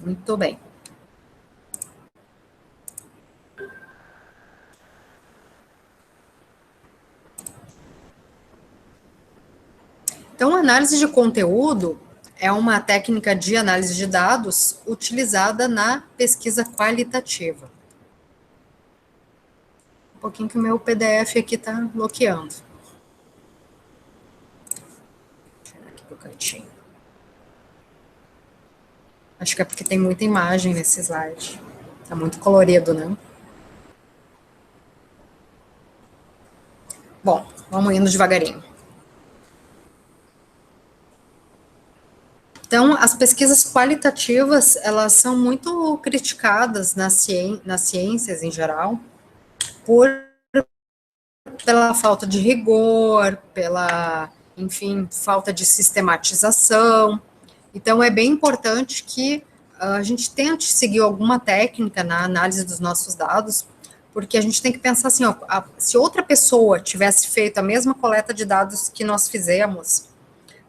Muito bem. Então, análise de conteúdo é uma técnica de análise de dados utilizada na pesquisa qualitativa. Um pouquinho que o meu PDF aqui está bloqueando. Tirar aqui do cantinho. Acho que é porque tem muita imagem nesse slide. Está muito colorido, né? Bom, vamos indo devagarinho. Então, as pesquisas qualitativas, elas são muito criticadas nas ciências em geral, pela falta de rigor, pela, enfim, falta de sistematização. Então, é bem importante que a gente tente seguir alguma técnica na análise dos nossos dados, porque a gente tem que pensar assim, ó, se outra pessoa tivesse feito a mesma coleta de dados que nós fizemos,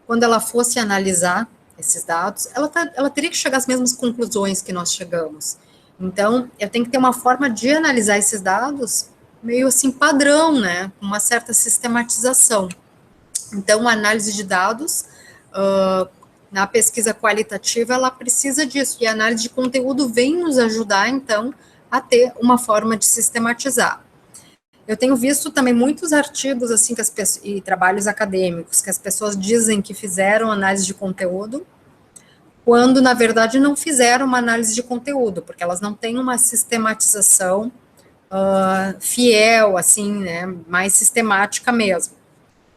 quando ela fosse analisar esses dados, ela teria que chegar às mesmas conclusões que nós chegamos. Então, eu tenho que ter uma forma de analisar esses dados meio assim padrão, né, com uma certa sistematização. Então, a análise de dados, na pesquisa qualitativa, ela precisa disso, e a análise de conteúdo vem nos ajudar, então, a ter uma forma de sistematizar. Eu tenho visto também muitos artigos assim e trabalhos acadêmicos que as pessoas dizem que fizeram análise de conteúdo, quando na verdade não fizeram uma análise de conteúdo, porque elas não têm uma sistematização fiel, assim, né, mais sistemática mesmo.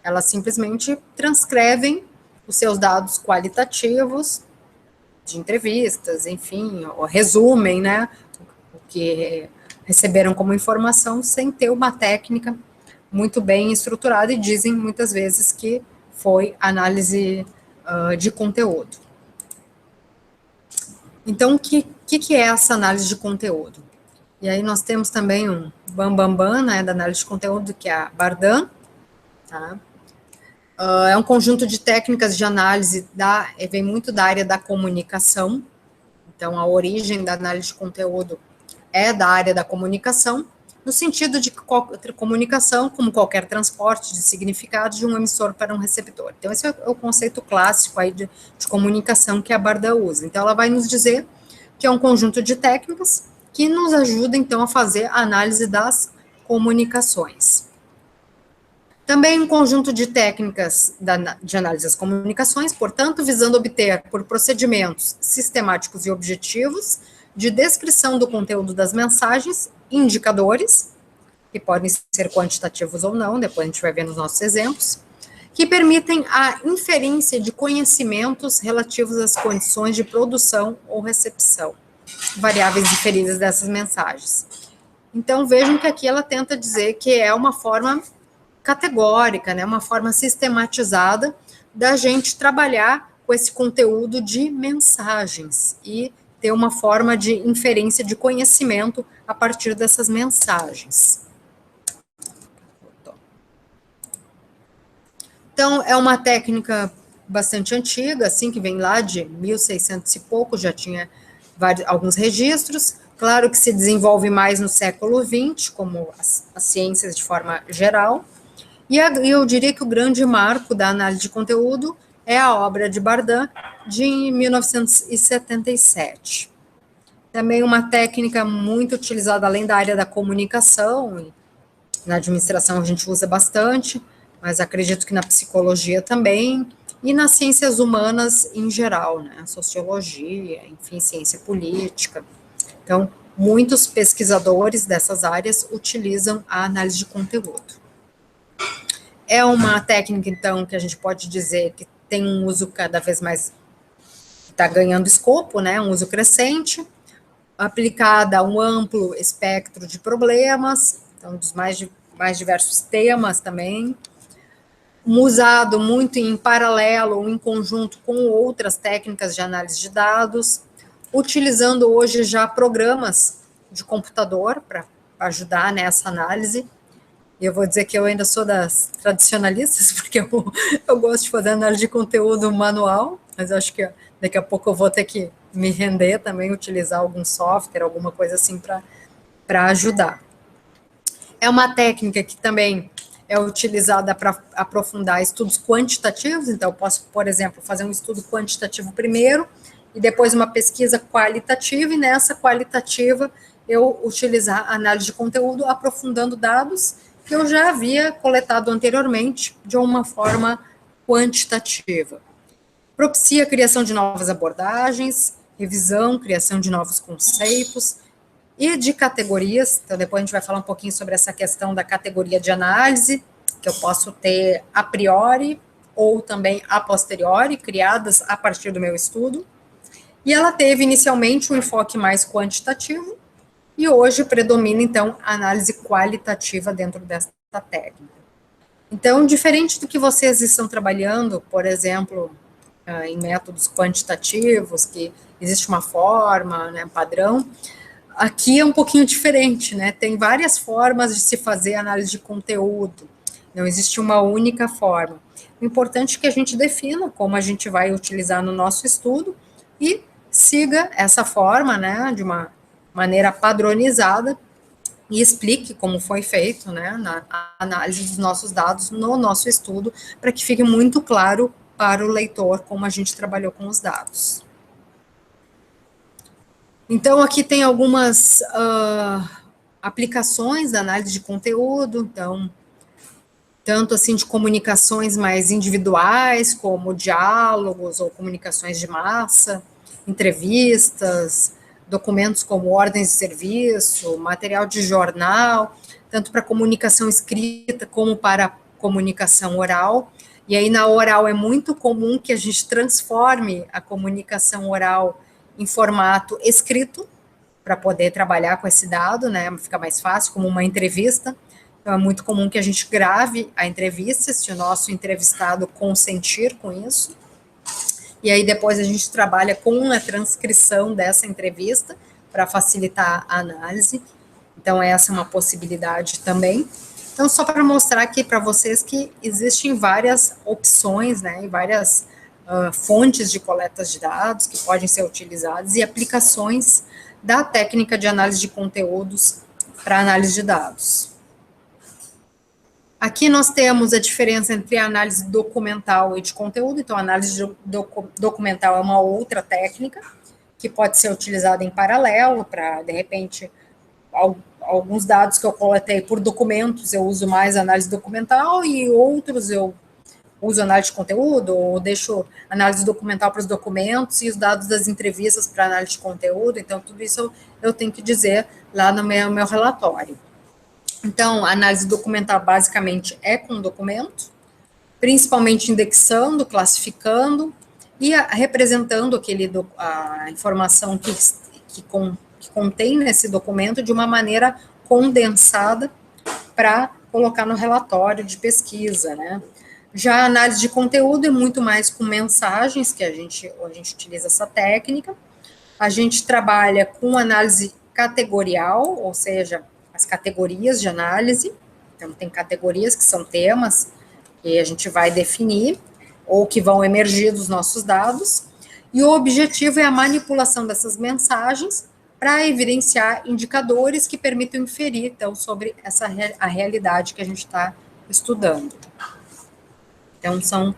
Elas simplesmente transcrevem os seus dados qualitativos de entrevistas, enfim, ou resumem, né, o que receberam como informação sem ter uma técnica muito bem estruturada e dizem muitas vezes que foi análise de conteúdo. Então, o que é essa análise de conteúdo? E aí nós temos também um bambambam, né, da análise de conteúdo, que é a Bardan, tá? É um conjunto de técnicas de análise, vem muito da área da comunicação, então a origem da análise de conteúdo é da área da comunicação, no sentido de comunicação, como qualquer transporte de significado de um emissor para um receptor. Então, esse é o conceito clássico aí de comunicação que a Bardan usa. Então, ela vai nos dizer que é um conjunto de técnicas que nos ajuda, então, a fazer a análise das comunicações. Também um conjunto de técnicas de análise das comunicações, portanto, visando obter, por procedimentos sistemáticos e objetivos, de descrição do conteúdo das mensagens, indicadores, que podem ser quantitativos ou não, depois a gente vai ver nos nossos exemplos, que permitem a inferência de conhecimentos relativos às condições de produção ou recepção, variáveis diferidas dessas mensagens. Então, vejam que aqui ela tenta dizer que é uma forma categórica, né, uma forma sistematizada da gente trabalhar com esse conteúdo de mensagens e ter uma forma de inferência de conhecimento a partir dessas mensagens. Então, é uma técnica bastante antiga, assim, que vem lá de 1600 e pouco, já tinha alguns registros. Claro que se desenvolve mais no século XX, como as ciências de forma geral. E eu diria que o grande marco da análise de conteúdo é a obra de Bardan, de 1977. Também uma técnica muito utilizada além da área da comunicação, e na administração a gente usa bastante, mas acredito que na psicologia também, e nas ciências humanas em geral, né, sociologia, enfim, ciência política. Então, muitos pesquisadores dessas áreas utilizam a análise de conteúdo. É uma técnica, então, que a gente pode dizer que tem um uso cada vez mais, está ganhando escopo, né, um uso crescente, aplicada a um amplo espectro de problemas, então, dos mais diversos temas também, usado muito em paralelo ou em conjunto com outras técnicas de análise de dados, utilizando hoje já programas de computador para ajudar nessa análise. E eu vou dizer que eu ainda sou das tradicionalistas, porque eu gosto de fazer análise de conteúdo manual, mas acho que daqui a pouco eu vou ter que me render também, utilizar algum software, alguma coisa assim para ajudar. É uma técnica que também é utilizada para aprofundar estudos quantitativos, então eu posso, por exemplo, fazer um estudo quantitativo primeiro, e depois uma pesquisa qualitativa, e nessa qualitativa eu utilizar análise de conteúdo aprofundando dados que eu já havia coletado anteriormente de uma forma quantitativa. Propicia a criação de novas abordagens, revisão, criação de novos conceitos e de categorias. Então, depois a gente vai falar um pouquinho sobre essa questão da categoria de análise, que eu posso ter a priori ou também a posteriori, criadas a partir do meu estudo. E ela teve inicialmente um enfoque mais quantitativo, e hoje predomina, então, a análise qualitativa dentro desta técnica. Então, diferente do que vocês estão trabalhando, por exemplo, em métodos quantitativos, que existe uma forma, né, padrão, aqui é um pouquinho diferente, né? Tem várias formas de se fazer análise de conteúdo, não existe uma única forma. O importante é que a gente defina como a gente vai utilizar no nosso estudo e siga essa forma, né, de uma maneira padronizada, e explique como foi feito, né, na análise dos nossos dados no nosso estudo, para que fique muito claro para o leitor como a gente trabalhou com os dados. Então, aqui tem algumas aplicações da análise de conteúdo, então, tanto assim de comunicações mais individuais, como diálogos ou comunicações de massa, entrevistas, documentos como ordens de serviço, material de jornal, tanto para comunicação escrita como para comunicação oral. E aí, na oral, é muito comum que a gente transforme a comunicação oral em formato escrito, para poder trabalhar com esse dado, né, fica mais fácil, como uma entrevista. Então, é muito comum que a gente grave a entrevista, se o nosso entrevistado consentir com isso. E aí, depois, a gente trabalha com a transcrição dessa entrevista, para facilitar a análise. Então, essa é uma possibilidade também. Então, só para mostrar aqui para vocês que existem várias opções, né, e várias fontes de coletas de dados que podem ser utilizadas e aplicações da técnica de análise de conteúdos para análise de dados. Aqui nós temos a diferença entre a análise documental e de conteúdo. Então, a análise documental é uma outra técnica que pode ser utilizada em paralelo para, de repente, alguns dados que eu coletei por documentos, eu uso mais análise documental, e outros eu uso análise de conteúdo, ou deixo análise documental para os documentos e os dados das entrevistas para análise de conteúdo. Então, tudo isso eu tenho que dizer lá no meu relatório. Então, a análise documental basicamente é com documento, principalmente indexando, classificando e representando a informação que contém nesse documento de uma maneira condensada para colocar no relatório de pesquisa, né? Já a análise de conteúdo é muito mais com mensagens, que a gente utiliza essa técnica. A gente trabalha com análise categorial, ou seja, as categorias de análise. Então, tem categorias que são temas que a gente vai definir, ou que vão emergir dos nossos dados. E o objetivo é a manipulação dessas mensagens para evidenciar indicadores que permitam inferir, então, sobre a realidade que a gente está estudando. Então, são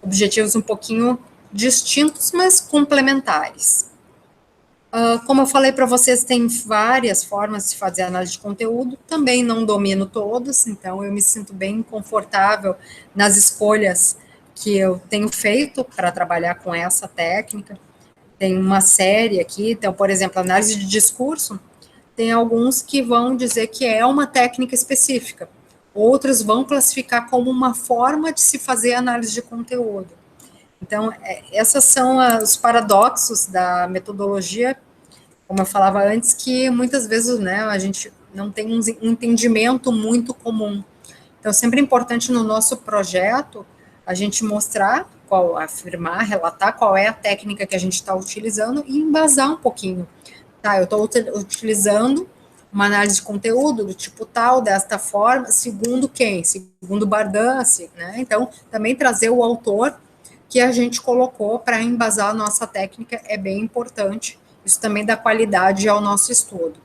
objetivos um pouquinho distintos, mas complementares. Como eu falei para vocês, tem várias formas de fazer análise de conteúdo, também não domino todas, então eu me sinto bem confortável nas escolhas que eu tenho feito para trabalhar com essa técnica. Tem uma série aqui, então, por exemplo, análise de discurso, tem alguns que vão dizer que é uma técnica específica, outros vão classificar como uma forma de se fazer análise de conteúdo. Então, esses são os paradoxos da metodologia, como eu falava antes, que muitas vezes, né, a gente não tem um entendimento muito comum. Então, sempre é importante no nosso projeto a gente mostrar, afirmar, relatar qual é a técnica que a gente está utilizando e embasar um pouquinho. Tá, eu estou utilizando uma análise de conteúdo do tipo tal, desta forma, segundo quem? Segundo Bardan, né? Então, também trazer o autor que a gente colocou para embasar a nossa técnica é bem importante. Isso também dá qualidade ao nosso estudo.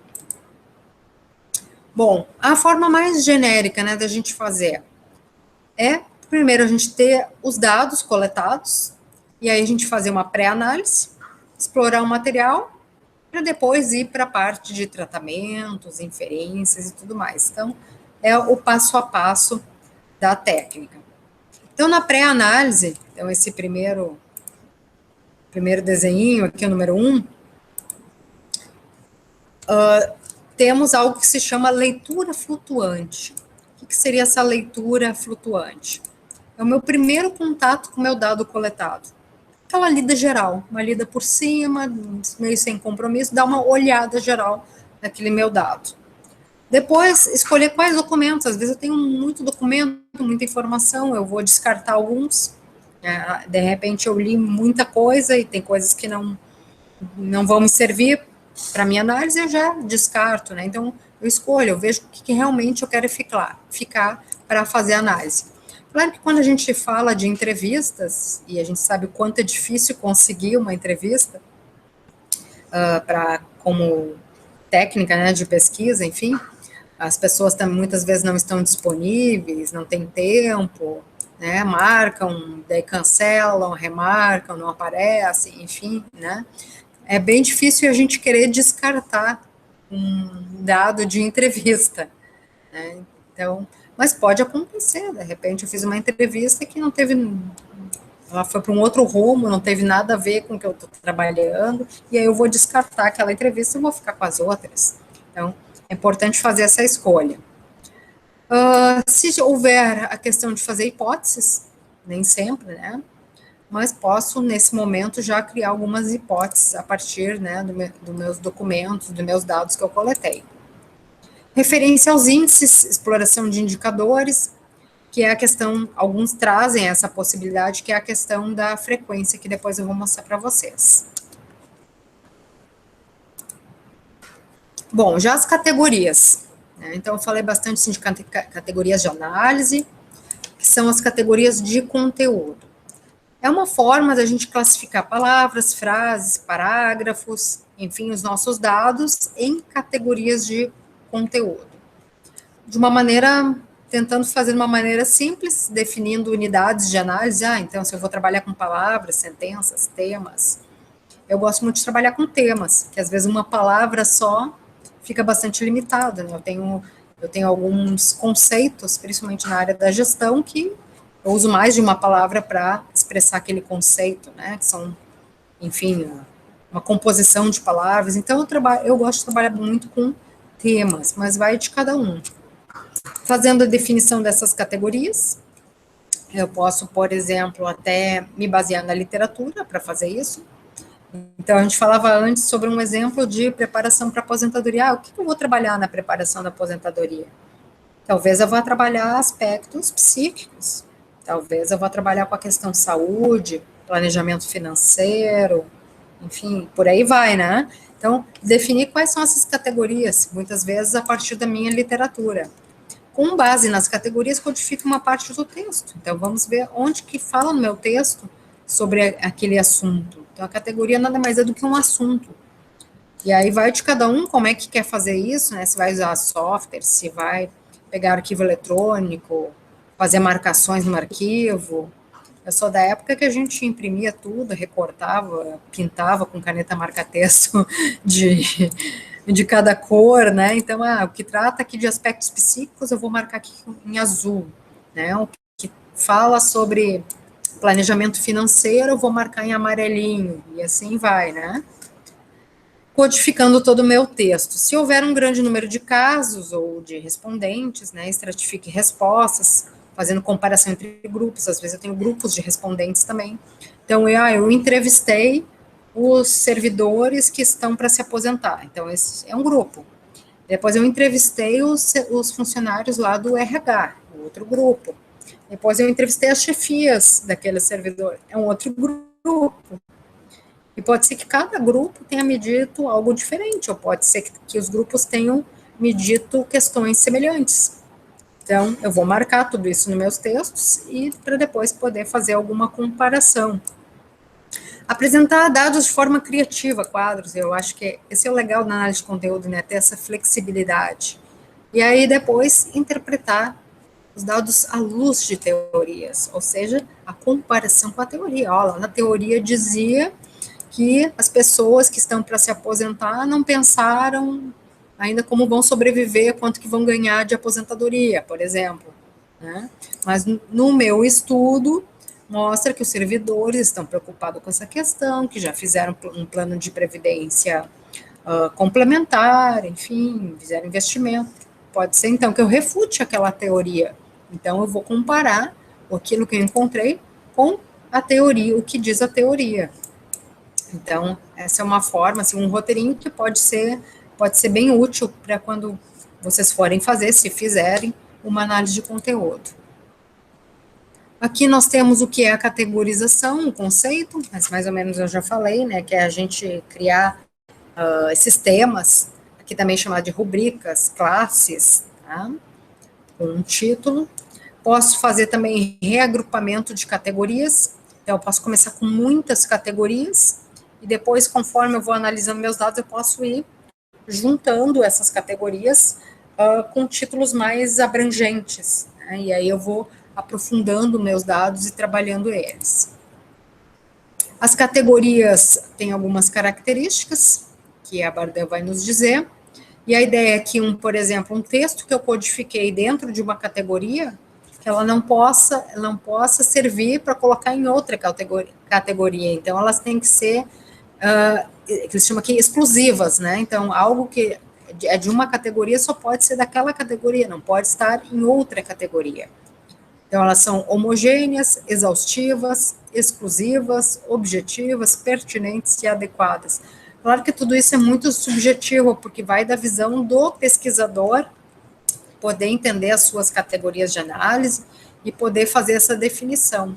Bom, a forma mais genérica, né, da gente fazer é, primeiro, a gente ter os dados coletados, e aí a gente fazer uma pré-análise, explorar o material, para depois ir para a parte de tratamentos, inferências e tudo mais. Então, é o passo a passo da técnica. Então, na pré-análise, então esse primeiro desenho aqui, o número 1, temos algo que se chama leitura flutuante. O que seria essa leitura flutuante? É o meu primeiro contato com o meu dado coletado. Aquela lida geral, uma lida por cima, meio sem compromisso, dar uma olhada geral naquele meu dado. Depois, escolher quais documentos. Às vezes eu tenho muito documento, muita informação, eu vou descartar alguns. De repente eu li muita coisa e tem coisas que não vão me servir para minha análise, eu já descarto, né? Então, eu escolho, eu vejo o que realmente eu quero ficar para fazer a análise. Claro que quando a gente fala de entrevistas, e a gente sabe o quanto é difícil conseguir uma entrevista, como técnica, né, de pesquisa, enfim, as pessoas também muitas vezes não estão disponíveis, não tem tempo, né, marcam, daí cancelam, remarcam, não aparecem, enfim, né. É bem difícil a gente querer descartar um dado de entrevista, né? Então, mas pode acontecer, de repente eu fiz uma entrevista que não teve, ela foi para um outro rumo, não teve nada a ver com o que eu estou trabalhando, e aí eu vou descartar aquela entrevista e vou ficar com as outras. Então, é importante fazer essa escolha. Se houver a questão de fazer hipóteses, nem sempre, né? Mas posso, nesse momento, já criar algumas hipóteses a partir, né, dos meus documentos, dos meus dados que eu coletei. Referência aos índices, exploração de indicadores, que é a questão, alguns trazem essa possibilidade, que é a questão da frequência, que depois eu vou mostrar para vocês. Bom, já as categorias, né? Então eu falei bastante assim, de categorias de análise, que são as categorias de conteúdo. É uma forma da gente classificar palavras, frases, parágrafos, enfim, os nossos dados em categorias de conteúdo. De uma maneira, tentando fazer de uma maneira simples, definindo unidades de análise. Então, se eu vou trabalhar com palavras, sentenças, temas, eu gosto muito de trabalhar com temas, que às vezes uma palavra só fica bastante limitada, né? Eu tenho alguns conceitos, principalmente na área da gestão, que eu uso mais de uma palavra para expressar aquele conceito, né? Que são, enfim, uma composição de palavras. Então, eu gosto de trabalhar muito com temas, mas vai de cada um. Fazendo a definição dessas categorias, eu posso, por exemplo, até me basear na literatura para fazer isso. Então, a gente falava antes sobre um exemplo de preparação para aposentadoria. O que eu vou trabalhar na preparação da aposentadoria? Talvez eu vá trabalhar aspectos psíquicos, talvez eu vá trabalhar com a questão saúde, planejamento financeiro, enfim, por aí vai, né? Então, definir quais são essas categorias, muitas vezes a partir da minha literatura. Com base nas categorias, codifica uma parte do texto. Então, vamos ver onde que fala no meu texto sobre aquele assunto. Então, a categoria nada mais é do que um assunto. E aí vai de cada um como é que quer fazer isso, né? Se vai usar software, se vai pegar arquivo eletrônico, fazer marcações no arquivo. Eu sou da época que a gente imprimia tudo, recortava, pintava com caneta marca-texto de cada cor, né? Então, o que trata aqui de aspectos psíquicos, eu vou marcar aqui em azul, né? O que fala sobre planejamento financeiro, eu vou marcar em amarelinho, e assim vai, né? Codificando todo o meu texto. Se houver um grande número de casos ou de respondentes, né, estratifique respostas, fazendo comparação entre grupos, às vezes eu tenho grupos de respondentes também. Então, eu entrevistei os servidores que estão para se aposentar, então esse é um grupo. Depois eu entrevistei os funcionários lá do RH, outro grupo. Depois eu entrevistei as chefias daquele servidor, é um outro grupo. E pode ser que cada grupo tenha me dito algo diferente, ou pode ser que os grupos tenham me dito questões semelhantes. Então, eu vou marcar tudo isso nos meus textos e para depois poder fazer alguma comparação. Apresentar dados de forma criativa, quadros, eu acho que esse é o legal da análise de conteúdo, né, ter essa flexibilidade. E aí depois interpretar os dados à luz de teorias, ou seja, a comparação com a teoria. Olha, na teoria dizia que as pessoas que estão para se aposentar não pensaram ainda como vão sobreviver, quanto que vão ganhar de aposentadoria, por exemplo. Né? Mas no meu estudo, mostra que os servidores estão preocupados com essa questão, que já fizeram um plano de previdência complementar, enfim, fizeram investimento. Pode ser, então, que eu refute aquela teoria. Então, eu vou comparar aquilo que eu encontrei com a teoria, o que diz a teoria. Então, essa é uma forma, assim, um roteirinho que pode ser bem útil para quando vocês forem fazer, se fizerem, uma análise de conteúdo. Aqui nós temos o que é a categorização, um conceito, mas mais ou menos eu já falei, né, que é a gente criar esses temas, aqui também chamado de rubricas, classes, tá? Com um título. Posso fazer também reagrupamento de categorias, então eu posso começar com muitas categorias, e depois, conforme eu vou analisando meus dados, eu posso ir juntando essas categorias com títulos mais abrangentes, né? E aí eu vou aprofundando meus dados e trabalhando eles. As categorias têm algumas características que a Bardin vai nos dizer, e a ideia é que, por exemplo, um texto que eu codifiquei dentro de uma categoria, que ela não possa servir para colocar em outra categoria. Então, elas têm que ser, que eles chamam aqui exclusivas, né? Então, algo que é de uma categoria só pode ser daquela categoria, não pode estar em outra categoria. Então, elas são homogêneas, exaustivas, exclusivas, objetivas, pertinentes e adequadas. Claro que tudo isso é muito subjetivo, porque vai da visão do pesquisador poder entender as suas categorias de análise e poder fazer essa definição.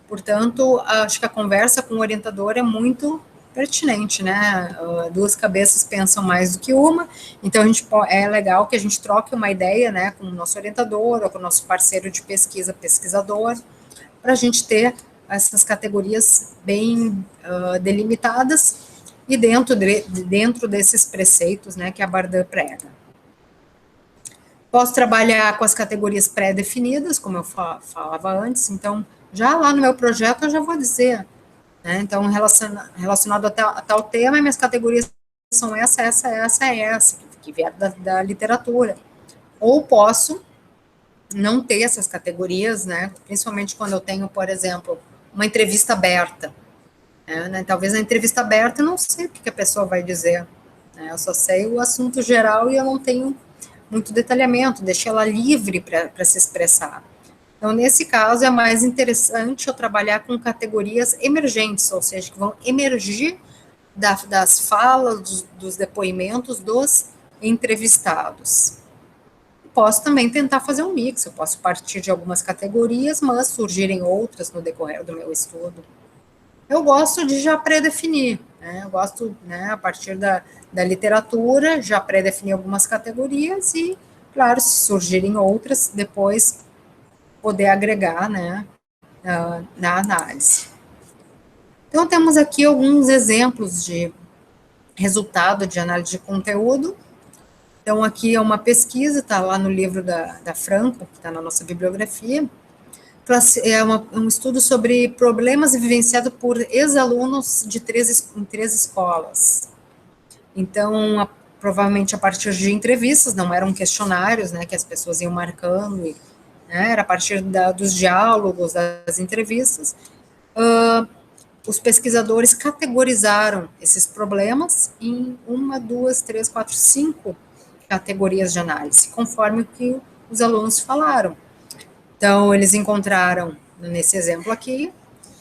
Portanto, acho que a conversa com o orientador é muito pertinente, né? Duas cabeças pensam mais do que uma, então é legal que a gente troque uma ideia, né, com o nosso orientador ou com o nosso parceiro de pesquisa, pesquisador, para a gente ter essas categorias bem delimitadas e dentro desses preceitos, né, que a Bardin prega. Posso trabalhar com as categorias pré-definidas, como eu falava antes, então, já lá no meu projeto eu já vou dizer, né, então, relacionado a tal tema, minhas categorias são essa, que vier da literatura. Ou posso não ter essas categorias, né, principalmente quando eu tenho, por exemplo, uma entrevista aberta, né, talvez na entrevista aberta eu não sei o que a pessoa vai dizer, né, eu só sei o assunto geral e eu não tenho muito detalhamento, deixei ela livre para se expressar. Então, nesse caso, é mais interessante eu trabalhar com categorias emergentes, ou seja, que vão emergir das falas, dos depoimentos dos entrevistados. Posso também tentar fazer um mix, eu posso partir de algumas categorias, mas surgirem outras no decorrer do meu estudo. Eu gosto de já pré-definir, né? Eu gosto, né, a partir da literatura, já pré-definir algumas categorias e, claro, se surgirem outras, depois poder agregar, né, na análise. Então, temos aqui alguns exemplos de resultado de análise de conteúdo. Então, aqui é uma pesquisa, está lá no livro da Franco, que está na nossa bibliografia, um estudo sobre problemas vivenciados por ex-alunos em 3 escolas. Então, provavelmente a partir de entrevistas, não eram questionários, né, que as pessoas iam marcando, né, era a partir dos diálogos, das entrevistas. Os pesquisadores categorizaram esses problemas em 1, 2, 3, 4, 5 categorias de análise, conforme o que os alunos falaram. Então, eles encontraram, nesse exemplo aqui,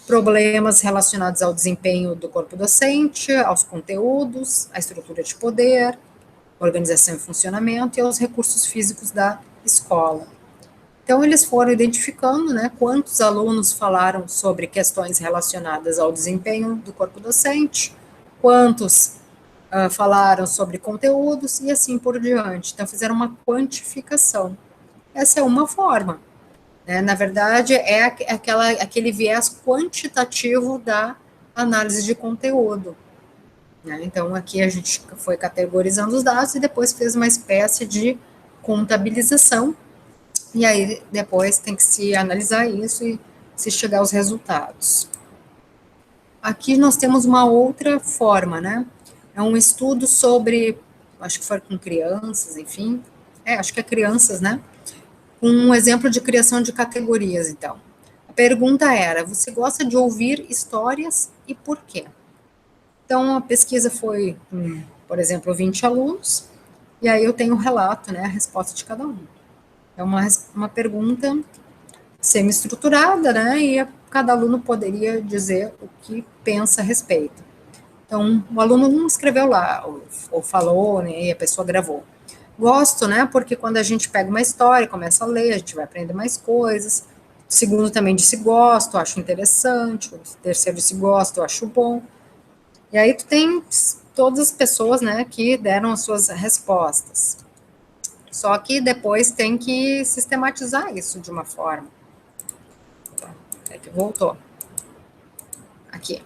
problemas relacionados ao desempenho do corpo docente, aos conteúdos, à estrutura de poder, organização e funcionamento e aos recursos físicos da escola. Então, eles foram identificando, né, quantos alunos falaram sobre questões relacionadas ao desempenho do corpo docente, quantos falaram sobre conteúdos e assim por diante. Então, fizeram uma quantificação. Essa é uma forma, né? Na verdade, é aquele viés quantitativo da análise de conteúdo, né? Então, aqui a gente foi categorizando os dados e depois fez uma espécie de contabilização, e aí depois tem que se analisar isso e se chegar aos resultados. Aqui nós temos uma outra forma, né? É um estudo sobre, acho que foi com crianças, enfim. Acho que é crianças, né? Um exemplo de criação de categorias, então. A pergunta era: você gosta de ouvir histórias e por quê? Então, a pesquisa foi, por exemplo, 20 alunos, e aí eu tenho o relato, né, a resposta de cada um. É uma pergunta semi-estruturada, né, e cada aluno poderia dizer o que pensa a respeito. Então, o aluno 1 escreveu lá, ou falou, né, e a pessoa gravou. Gosto, né, porque quando a gente pega uma história, começa a ler, a gente vai aprender mais coisas. O segundo também disse gosto, acho interessante. O terceiro disse gosto, acho bom. E aí tu tem todas as pessoas, né, que deram as suas respostas. Só que depois tem que sistematizar isso de uma forma. É que voltou. Aqui.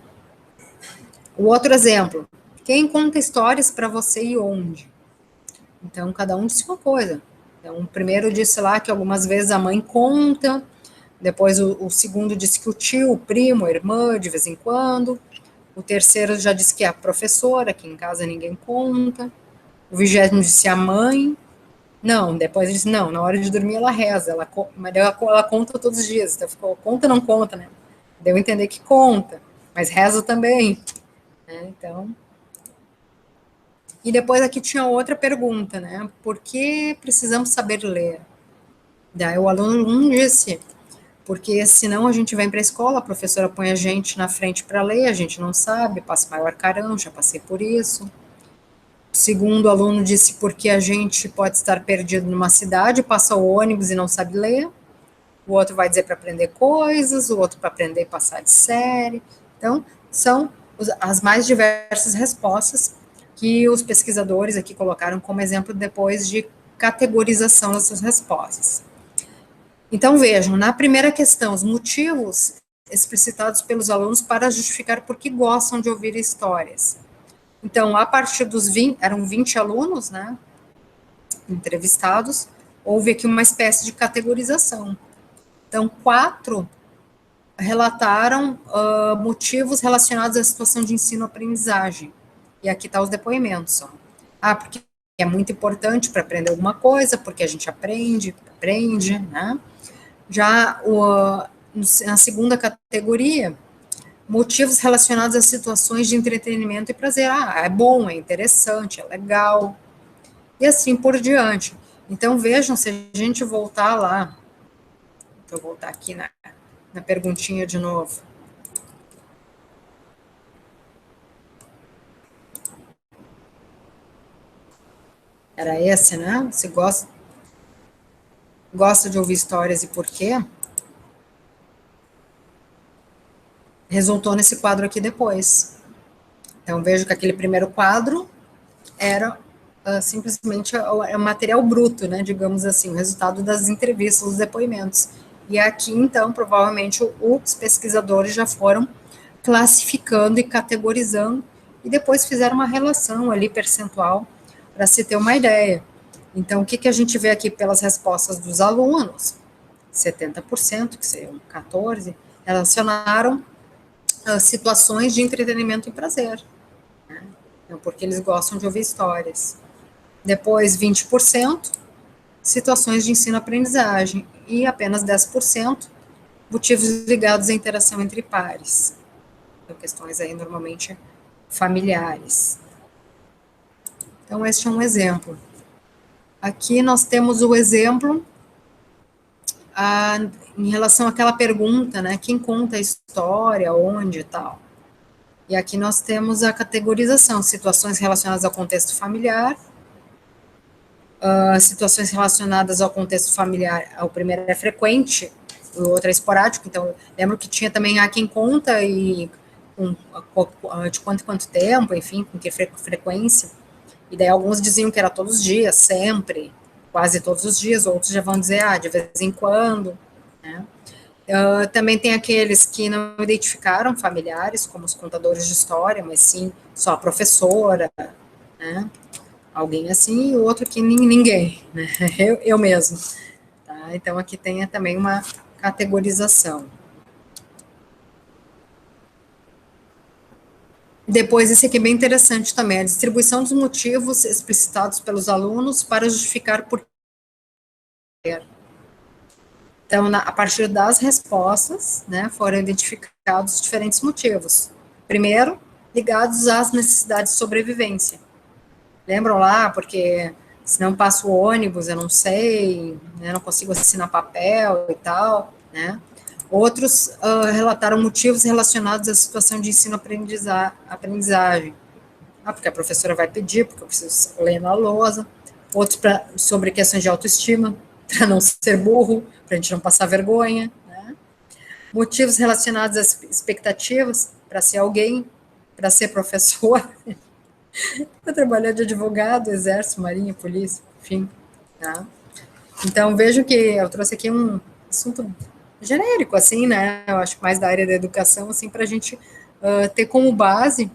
O outro exemplo. Quem conta histórias para você e onde? Então, cada um disse uma coisa. Então, o primeiro disse lá que algumas vezes a mãe conta, depois o segundo disse que o tio, o primo, a irmã, de vez em quando, o terceiro já disse que é a professora, que em casa ninguém conta, o 20º disse a mãe, não, depois disse, não, na hora de dormir ela reza, mas ela conta todos os dias, então ficou, conta ou não conta, né? Deu a entender que conta, mas reza também, né? Então... E depois aqui tinha outra pergunta, né? Por que precisamos saber ler? Daí o aluno 1 disse, porque senão a gente vem para a escola, a professora põe a gente na frente para ler, a gente não sabe, passa maior carão, já passei por isso. O segundo aluno disse, porque a gente pode estar perdido numa cidade, passa o ônibus e não sabe ler. O outro vai dizer para aprender coisas, o outro para aprender a passar de série. Então, são as mais diversas respostas que os pesquisadores aqui colocaram como exemplo depois de categorização dessas respostas. Então, vejam, na primeira questão, os motivos explicitados pelos alunos para justificar por que gostam de ouvir histórias. Então, a partir dos 20, eram 20 alunos, né, entrevistados, houve aqui uma espécie de categorização. Então, 4 relataram motivos relacionados à situação de ensino-aprendizagem. E aqui está os depoimentos. Ó. Porque é muito importante para aprender alguma coisa, porque a gente aprende, né? Já na segunda categoria, motivos relacionados a situações de entretenimento e prazer. É bom, é interessante, é legal. E assim por diante. Então, vejam, se a gente voltar lá, vou voltar aqui na perguntinha de novo. Era esse, né? Você gosta de ouvir histórias e por quê? Resultou nesse quadro aqui depois. Então, vejo que aquele primeiro quadro era simplesmente o material bruto, né, digamos assim, o resultado das entrevistas, os depoimentos. E aqui, então, provavelmente os pesquisadores já foram classificando e categorizando e depois fizeram uma relação ali percentual para se ter uma ideia. Então, o que a gente vê aqui pelas respostas dos alunos? 70%, que seriam 14, relacionaram situações de entretenimento e prazer, né? Então, porque eles gostam de ouvir histórias. Depois, 20%, situações de ensino-aprendizagem, e apenas 10%, motivos ligados à interação entre pares. Então, questões aí normalmente familiares. Então, este é um exemplo. Aqui nós temos o exemplo em relação àquela pergunta, né, quem conta a história, onde e tal. E aqui nós temos a categorização, situações relacionadas ao contexto familiar, situações relacionadas ao contexto familiar, o primeiro é frequente, o outro é esporádico, então lembro que tinha também quem conta e de quanto em quanto tempo, enfim, com que frequência, e daí alguns diziam que era todos os dias, sempre, quase todos os dias, outros já vão dizer, de vez em quando, né? Também tem aqueles que não identificaram familiares, como os contadores de história, mas sim só a professora, né? Alguém assim, e o outro que ninguém, né? Eu mesmo. Tá? Então, aqui tem também uma categorização. Depois, esse aqui é bem interessante também, a distribuição dos motivos explicitados pelos alunos para justificar por quê. Então, a partir das respostas, né, foram identificados diferentes motivos. Primeiro, ligados às necessidades de sobrevivência. Lembram lá, porque se não passa o ônibus, eu não sei, né, não consigo assinar papel e tal, né. Outros relataram motivos relacionados à situação de ensino-aprendizagem. Porque a professora vai pedir, porque eu preciso ler na lousa. Outros sobre questões de autoestima, para não ser burro, para a gente não passar vergonha. Né? Motivos relacionados às expectativas, para ser alguém, para ser professor, para trabalhar de advogado, exército, marinha, polícia, enfim. Tá? Então, vejo que eu trouxe aqui um assunto genérico, assim, né? Eu acho mais da área da educação, assim, para a gente ter como base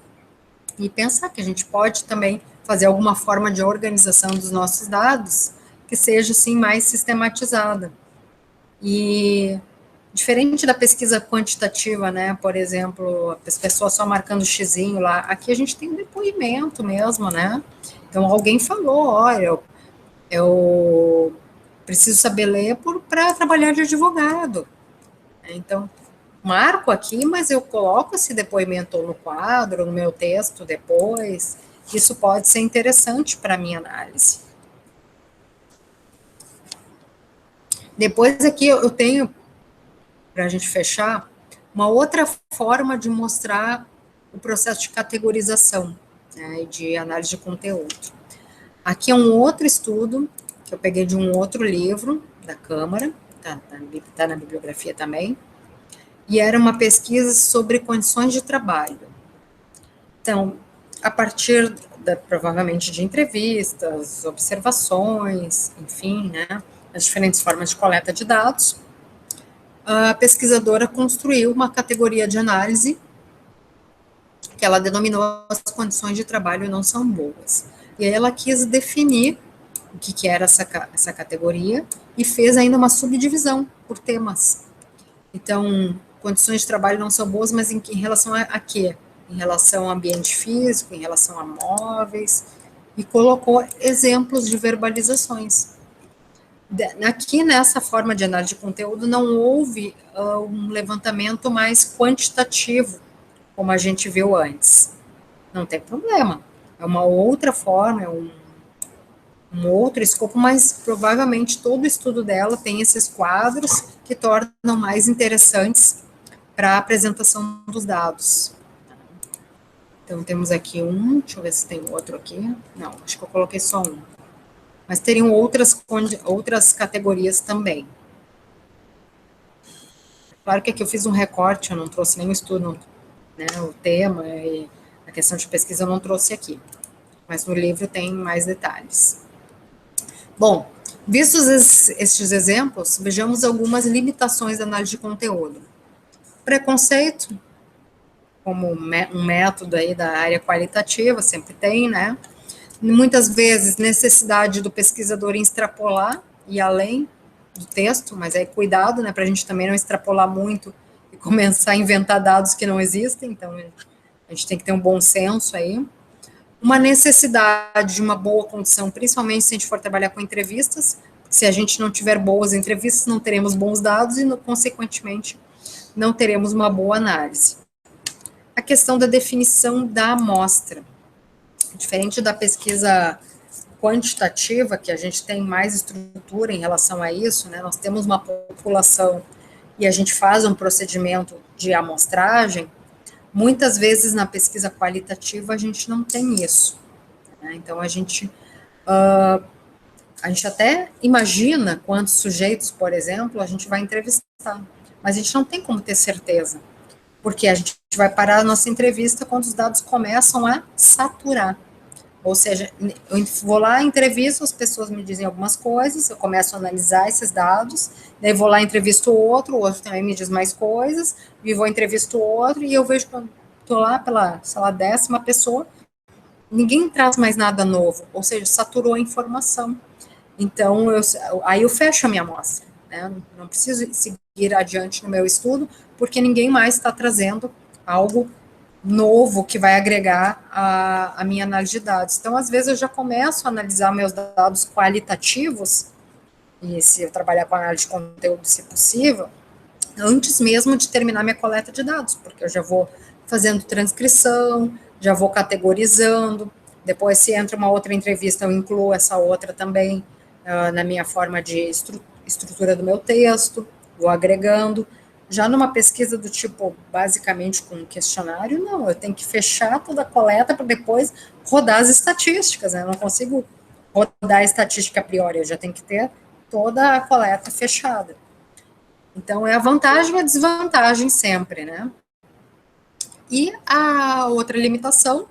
e pensar que a gente pode também fazer alguma forma de organização dos nossos dados que seja, assim, mais sistematizada. E diferente da pesquisa quantitativa, né, por exemplo, as pessoas só marcando xizinho lá, aqui a gente tem um depoimento mesmo, né, então alguém falou, olha, eu preciso saber ler para trabalhar de advogado, então marco aqui, mas eu coloco esse depoimento no quadro, no meu texto depois. Isso pode ser interessante para a minha análise. Depois aqui eu tenho, para a gente fechar, uma outra forma de mostrar o processo de categorização, né, de análise de conteúdo. Aqui é um outro estudo, que eu peguei de um outro livro da Câmara, tá na bibliografia também, e era uma pesquisa sobre condições de trabalho. Então, a partir, provavelmente, de entrevistas, observações, enfim, né, as diferentes formas de coleta de dados, a pesquisadora construiu uma categoria de análise que ela denominou as condições de trabalho não são boas. E aí ela quis definir o que era essa categoria e fez ainda uma subdivisão por temas. Então, condições de trabalho não são boas, mas em relação a quê? Em relação ao ambiente físico, em relação a móveis, e colocou exemplos de verbalizações. Aqui, nessa forma de análise de conteúdo, não houve um levantamento mais quantitativo, como a gente viu antes. Não tem problema. É uma outra forma, é um outro escopo, mas provavelmente todo o estudo dela tem esses quadros que tornam mais interessantes para a apresentação dos dados. Então, temos aqui deixa eu ver se tem outro aqui. Não, acho que eu coloquei só um. Mas teriam outras categorias também. Claro que aqui eu fiz um recorte, eu não trouxe nenhum estudo, né, o tema e a questão de pesquisa eu não trouxe aqui. Mas no livro tem mais detalhes. Bom, vistos estes exemplos, vejamos algumas limitações da análise de conteúdo. Preconceito, como um método aí da área qualitativa, sempre tem, né? Muitas vezes, necessidade do pesquisador em extrapolar e além do texto, mas aí cuidado, né, para a gente também não extrapolar muito e começar a inventar dados que não existem, então a gente tem que ter um bom senso aí. Uma necessidade de uma boa condição, principalmente se a gente for trabalhar com entrevistas, se a gente não tiver boas entrevistas, não teremos bons dados e, consequentemente, não teremos uma boa análise. A questão da definição da amostra. Diferente da pesquisa quantitativa, que a gente tem mais estrutura em relação a isso, né? Nós temos uma população e a gente faz um procedimento de amostragem, muitas vezes na pesquisa qualitativa a gente não tem isso. Né? Então a gente até imagina quantos sujeitos, por exemplo, a gente vai entrevistar, mas a gente não tem como ter certeza, porque a gente vai parar a nossa entrevista quando os dados começam a saturar. Ou seja, eu vou lá, entrevisto, as pessoas me dizem algumas coisas, eu começo a analisar esses dados, daí vou lá, entrevisto o outro também me diz mais coisas, e vou entrevisto o outro, e eu vejo que eu estou lá pela, sei lá, 10ª pessoa, ninguém traz mais nada novo, ou seja, saturou a informação. Então, aí eu fecho a minha amostra, né? Não preciso seguir adiante no meu estudo, porque ninguém mais está trazendo algo novo que vai agregar a minha análise de dados. Então, às vezes, eu já começo a analisar meus dados qualitativos, e se eu trabalhar com análise de conteúdo, se possível, antes mesmo de terminar minha coleta de dados, porque eu já vou fazendo transcrição, já vou categorizando, depois se entra uma outra entrevista, eu incluo essa outra também na minha forma de estrutura do meu texto, vou agregando. Já numa pesquisa do tipo, basicamente com um questionário, não, eu tenho que fechar toda a coleta para depois rodar as estatísticas, né? Eu não consigo rodar a estatística a priori, eu já tenho que ter toda a coleta fechada. Então, é a vantagem e a desvantagem sempre, né? E a outra limitação,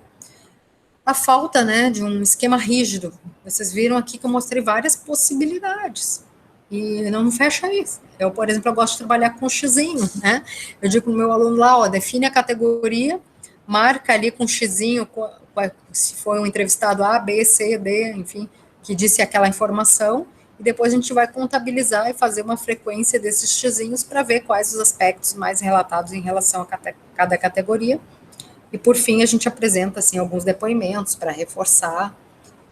a falta, né, de um esquema rígido. Vocês viram aqui que eu mostrei várias possibilidades. E não fecha isso. Eu, por exemplo, eu gosto de trabalhar com xizinho, né? Eu digo para o meu aluno lá, ó, define a categoria, marca ali com xizinho, se foi um entrevistado A, B, C, D, enfim, que disse aquela informação, e depois a gente vai contabilizar e fazer uma frequência desses xizinhos para ver quais os aspectos mais relatados em relação a cada categoria. E, por fim, a gente apresenta, assim, alguns depoimentos para reforçar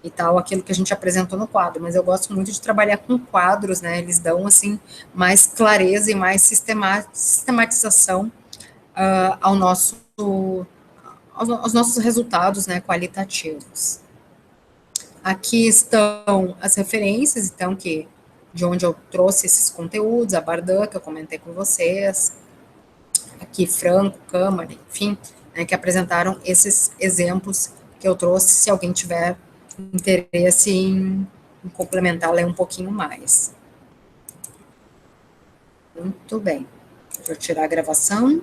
e tal, aquilo que a gente apresentou no quadro, mas eu gosto muito de trabalhar com quadros, né, eles dão, assim, mais clareza e mais sistematização ao nosso, aos nossos resultados, né, qualitativos. Aqui estão as referências, então, de onde eu trouxe esses conteúdos, a Bardan, que eu comentei com vocês, aqui Franco, Câmara, enfim, né, que apresentaram esses exemplos que eu trouxe, se alguém tiver interesse em complementar, ler um pouquinho mais. Muito bem. Deixa eu tirar a gravação.